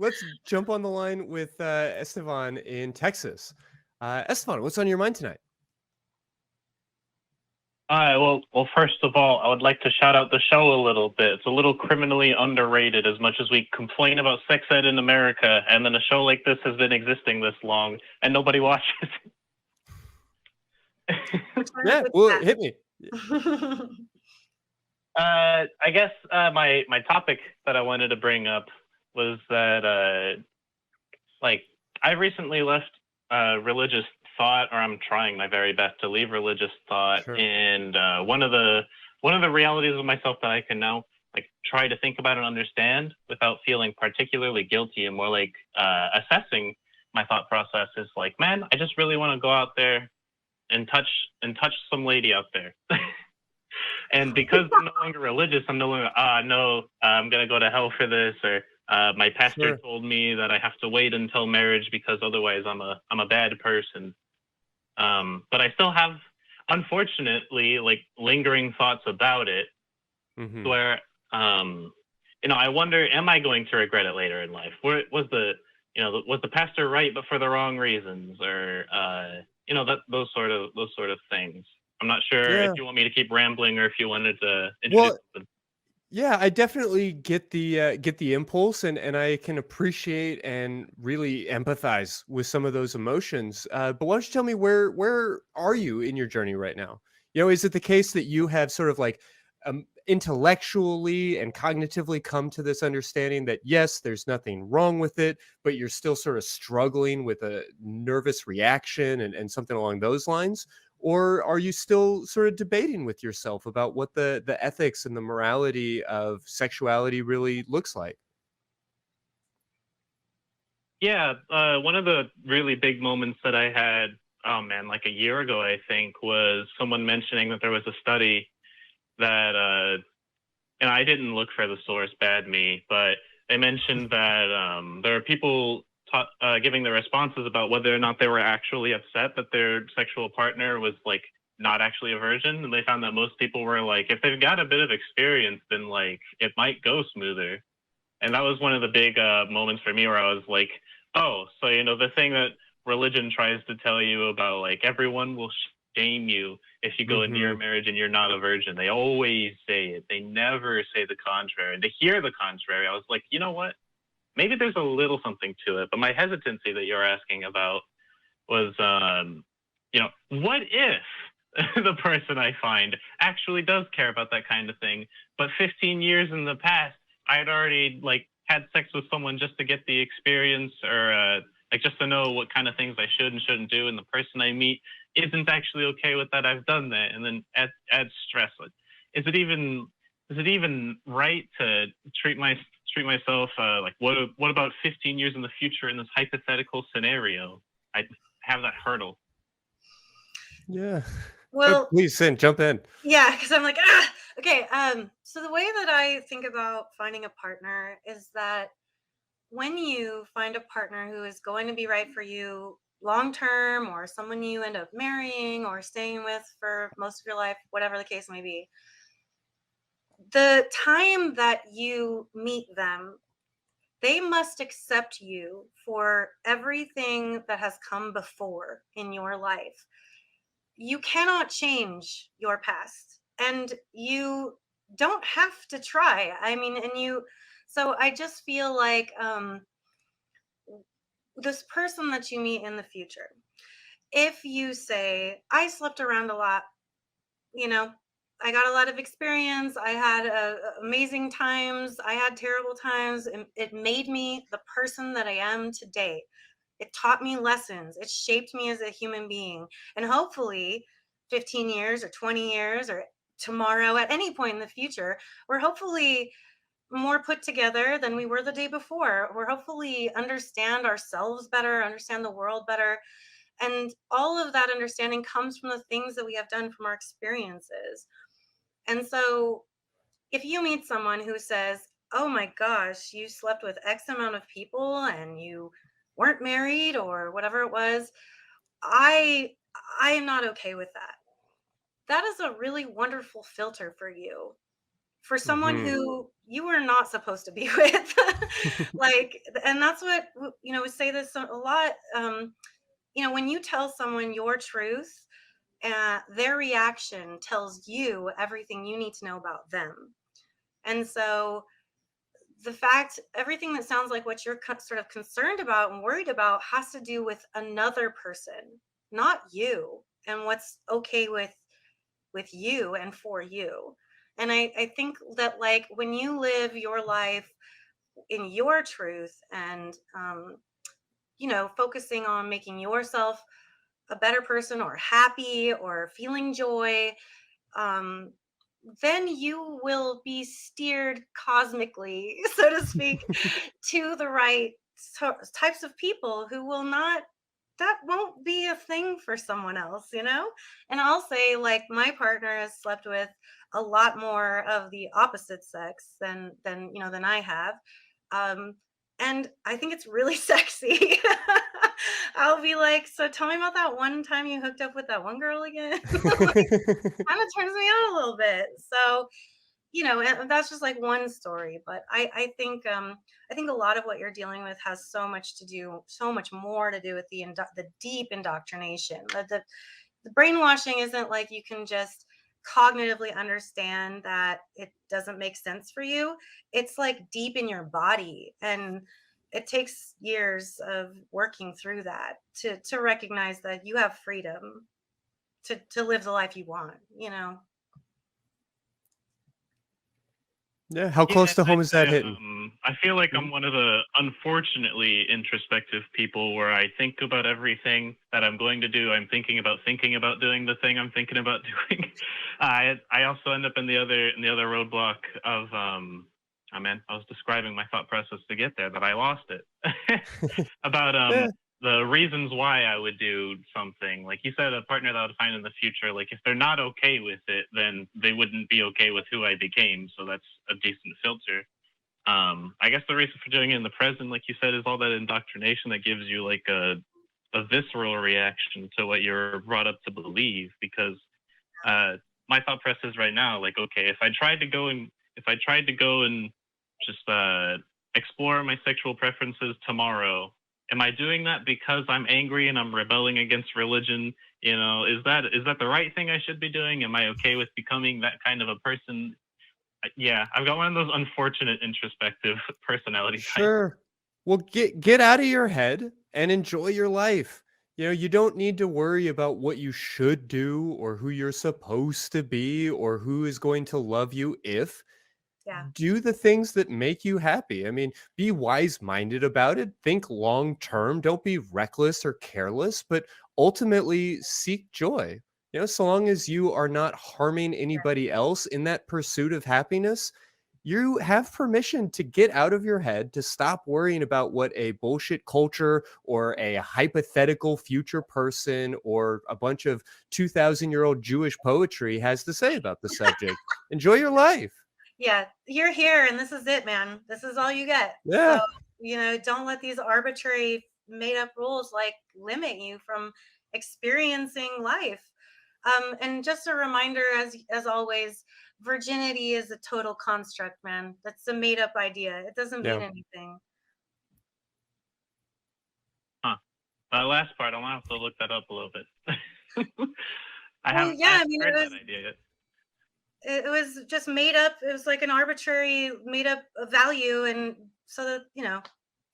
let's jump on the line with Estevan in Texas. Estevan, what's on your mind tonight? Well, first of all, I would like to shout out the show a little bit. It's a little criminally underrated as much as we complain about sex ed in America, and then a show like this has been existing this long, and nobody watches it. Yeah, well, hit me. I guess my topic that I wanted to bring up was that like I recently left religious thought, or I'm trying my very best to leave religious thought, Sure. and one of the realities of myself that I can now like try to think about and understand without feeling particularly guilty, and more like assessing my thought process is like, man, I just really want to go out there and touch some lady out there. And because I'm no longer religious, I'm no longer, no, I'm going to go to hell for this, or my pastor told me that I have to wait until marriage because otherwise I'm a bad person. But I still have, unfortunately, like lingering thoughts about it, where, I wonder, am I going to regret it later in life? Was the pastor right, but for the wrong reasons, or those sort of things. I'm not sure if you want me to keep rambling or if you wanted to introduce them. Yeah, I definitely get the impulse, and I can appreciate and really empathize with some of those emotions. But why don't you tell me, where are you in your journey right now? Is it the case that you have sort of like intellectually and cognitively come to this understanding that yes, there's nothing wrong with it, but you're still sort of struggling with a nervous reaction and something along those lines? Or are you still sort of debating with yourself about what the ethics and the morality of sexuality really looks like? Yeah, one of the really big moments that I had, oh man, like a year ago, I think, was someone mentioning that there was a study that, and I didn't look for the source, bad me, but they mentioned that there are people giving their responses about whether or not they were actually upset that their sexual partner was like not actually a virgin, and they found that most people were like, if they've got a bit of experience, then like it might go smoother. And that was one of the big moments for me where I was like, oh, so the thing that religion tries to tell you about, like, everyone will shame you if you go into your marriage and you're not a virgin. They always say it. They never say the contrary. And to hear the contrary, I was like, you know what? Maybe there's a little something to it. But my hesitancy that you're asking about was, what if the person I find actually does care about that kind of thing, but 15 years in the past, I had already like had sex with someone just to get the experience, or like just to know what kind of things I should and shouldn't do, and the person I meet isn't actually okay with that. I've done that, and then add stress. Is it even right to treat myself like what about 15 years in the future in this hypothetical scenario? I have that hurdle. Yeah. Well, please, Sinn, jump in. Yeah, because I'm like, okay. So the way that I think about finding a partner is that when you find a partner who is going to be right for you long term, or someone you end up marrying or staying with for most of your life, whatever the case may be, the time that you meet them, they must accept you for everything that has come before in your life. You cannot change your past, and you don't have to try. I mean, so I just feel like this person that you meet in the future, if you say, I slept around a lot, I got a lot of experience, I had amazing times, I had terrible times, and it made me the person that I am today. It taught me lessons. It shaped me as a human being. And hopefully 15 years or 20 years or tomorrow, at any point in the future, we're hopefully more put together than we were the day before. We're hopefully understand ourselves better, understand the world better. And all of that understanding comes from the things that we have done from our experiences. And so if you meet someone who says, oh my gosh, you slept with X amount of people and you weren't married or whatever it was, I am not okay with that. That is a really wonderful filter for you. for someone Hmm. who you were not supposed to be with. Like, and that's what, we say this a lot. When you tell someone your truth, their reaction tells you everything you need to know about them. And so everything that sounds like what you're sort of concerned about and worried about has to do with another person, not you, and what's okay with you and for you. And I think that, like, when you live your life in your truth and focusing on making yourself a better person or happy or feeling joy, um, then you will be steered cosmically, so to speak, to the right types of people who will not, that won't be a thing for someone else. And I'll say, like, my partner has slept with a lot more of the opposite sex than I have. Um, and I think it's really sexy. I'll be like, so tell me about that one time you hooked up with that one girl again. Kind of turns me on a little bit. So, and that's just like one story. But I think a lot of what you're dealing with has so much more to do with the deep indoctrination. The brainwashing isn't like you can just cognitively understand that it doesn't make sense for you. It's like deep in your body, and it takes years of working through that to recognize that you have freedom to live the life you want. Yeah. How Yeah, close to I'd home is that say hitting? I feel like Mhm. I'm one of the unfortunately introspective people where I think about everything that I'm going to do. I'm thinking about doing the thing I'm thinking about doing. I also end up in the other roadblock of I was describing my thought process to get there, but I lost it. About Yeah. the reasons why I would do something. Like you said, a partner that I would find in the future, like if they're not okay with it, then they wouldn't be okay with who I became. So that's a decent filter. I guess the reason for doing it in the present, like you said, is all that indoctrination that gives you like a visceral reaction to what you're brought up to believe. Because my thought process right now, like, okay, if I tried to go and just explore my sexual preferences tomorrow, am I doing that because I'm angry and I'm rebelling against religion? Is that the right thing I should be doing? Am I okay with becoming that kind of a person? Yeah, I've got one of those unfortunate introspective personality types. Sure. Well, get out of your head and enjoy your life. You don't need to worry about what you should do or who you're supposed to be or who is going to love you if. Yeah. Do the things that make you happy. I mean, be wise-minded about it. Think long term. Don't be reckless or careless, but ultimately seek joy. So long as you are not harming anybody else in that pursuit of happiness, you have permission to get out of your head, to stop worrying about what a bullshit culture or a hypothetical future person or a bunch of 2,000-year-old Jewish poetry has to say about the subject. Enjoy your life. Yeah, you're here and this is it, man. This is all you get. So, Yeah. don't let these arbitrary made up rules like limit you from experiencing life. And just a reminder, as always, virginity is a total construct, man. That's a made up idea. It doesn't mean Yeah. anything. Huh. Last part, I'll have to look that up a little bit. Well, I yeah, I haven't mean, heard that idea yet. it was just made up. It was like an arbitrary made up value, and so that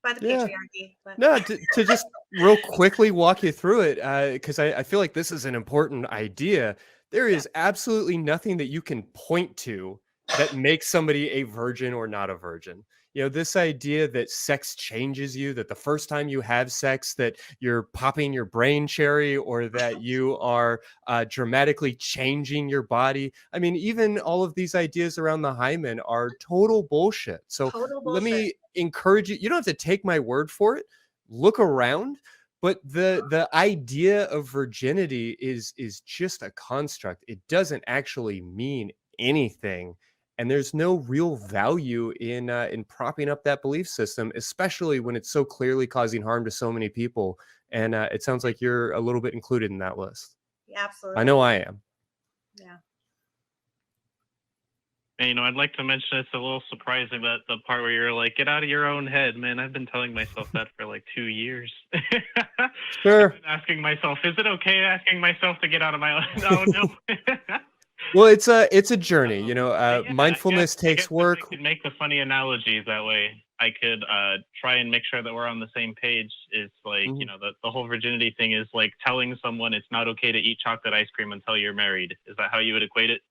by the Yeah. patriarchy. But No, to just real quickly walk you through it, because I feel like this is an important idea. There yeah, is absolutely nothing that you can point to that makes somebody a virgin or not a virgin. This idea that sex changes you, that the first time you have sex, that you're popping your brain cherry, or that you are dramatically changing your body. I mean, even all of these ideas around the hymen are total bullshit. So total let bullshit. me encourage you. You don't have to take my word for it. Look around, but the idea of virginity is just a construct. It doesn't actually mean anything, and there's no real value in propping up that belief system, especially when it's so clearly causing harm to so many people. And it sounds like you're a little bit included in that list. I know Absolutely. I am. Yeah. And, I'd like to mention it's a little surprising that the part where you're like, get out of your own head, man. I've been telling myself that for like 2 years. I've Sure. been asking myself, is it okay asking myself to get out of my own? Oh, no. Well, it's a journey, But yeah, mindfulness I guess takes if I work. could make the funny analogies that way, I could try and make sure that we're on the same page. It's like, Mhm. the whole virginity thing is like telling someone it's not okay to eat chocolate ice cream until you're married. Is that how you would equate it?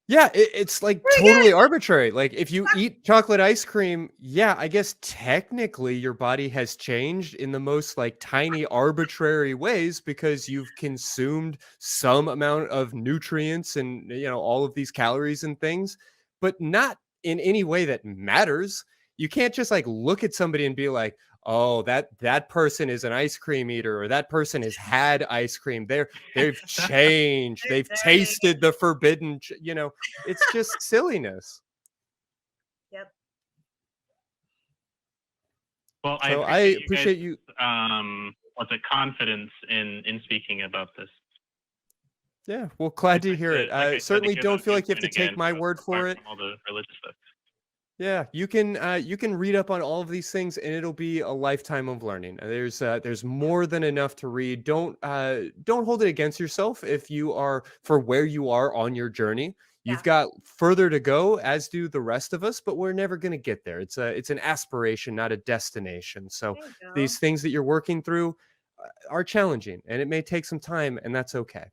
Yeah, it's like Very totally good. arbitrary. Like if you eat chocolate ice cream, yeah, I guess technically your body has changed in the most like tiny arbitrary ways because you've consumed some amount of nutrients and all of these calories and things, but not in any way that matters. You can't just like look at somebody and be like, "Oh, that person is an ice cream eater or that person has had ice cream. They've changed. They're They've dirty. tasted the forbidden, it's just silliness." Yep. Well, I So I appreciate you guys' appreciate you. what's it, confidence in speaking about this. Yeah, well, glad to Like hear it. like I said, to Certainly give don't a feel like you have viewpoint to take again my word apart for it. from all the religious stuff. Yeah, you can read up on all of these things, and it'll be a lifetime of learning. There's more than enough to read. Don't hold it against yourself if you are for where you are on your journey. You've Yeah. got further to go, as do the rest of us, but we're never going to get there. It's an aspiration, not a destination. So There you go. these things that you're working through are challenging, and it may take some time, and that's okay.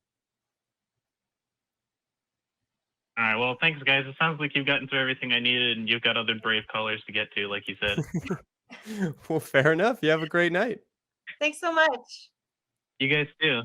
All right. Well, thanks, guys. It sounds like you've gotten through everything I needed, and you've got other brave callers to get to, like you said. Well, fair enough. You have a great night. Thanks so much. You guys too.